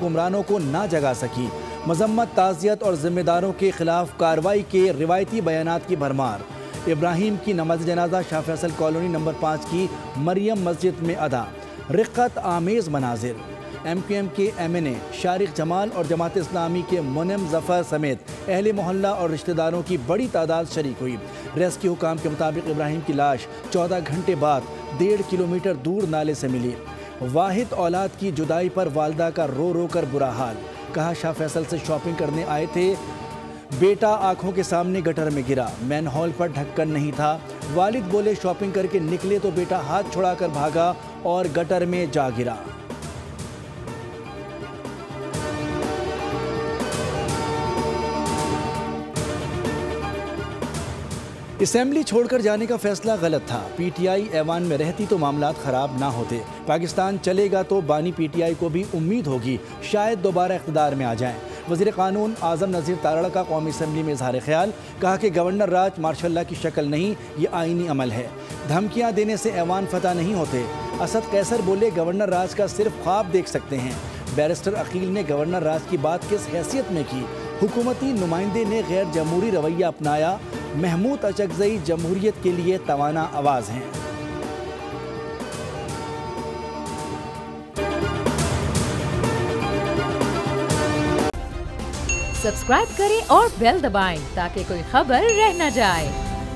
हुक्मरानों को ना जगा सकी। मजम्मत, ताज़ियत और जिम्मेदारों के खिलाफ कार्रवाई के रिवायती बयानात की भरमार। इब्राहिम की नमाज जनाजा शाह फैसल कॉलोनी नंबर 5 की मरियम मस्जिद में अदा। रिक्कत आमेज़ मनाजिर। MQM के MNA शारिक जमाल और जमात इस्लामी के मुनम जफ़र समेत अहले मोहल्ला और रिश्तेदारों की बड़ी तादाद शरीक हुई। रेस्क्यू हुकाम के मुताबिक इब्राहिम की लाश 14 घंटे बाद 1.5 किलोमीटर दूर नाले से मिली। वाहिद औलाद की जुदाई पर वालदा का रो रो कर बुरा हाल। कहा, शाह फैसल से शॉपिंग करने आए थे, बेटा आंखों के सामने गटर में गिरा, मैनहोल पर ढक्कन नहीं था। वालिद बोले शॉपिंग करके निकले तो बेटा हाथ छुड़ाकर भागा और गटर में जा गिरा। असेंबली छोड़कर जाने का फैसला गलत था। PTI ऐवान में रहती तो मामलात ख़राब ना होते। पाकिस्तान चलेगा तो बानी PTI को भी उम्मीद होगी शायद दोबारा इख्तिदार में आ जाएं। वज़ीर क़ानून आज़म नज़ीर तारड़ का कौमी असम्बली में इज़हार ख्याल। कहा कि गवर्नर राज मार्शल्ला की शक्ल नहीं, ये आइनी अमल है। धमकियाँ देने से ऐवान फतह नहीं होते। असद कैसर बोले गवर्नर राज का सिर्फ ख्वाब देख सकते हैं। बैरिस्टर अकील ने गवर्नर राज की बात किस हैसियत में की? हुकूमती नुमाइंदे ने गैर जमहूरी रवैया अपनाया। महमूद अचकज़ई जमहूरियत के लिए तवाना आवाज़ हैं। सब्सक्राइब करें और बेल दबाएं ताकि कोई खबर रह न जाए।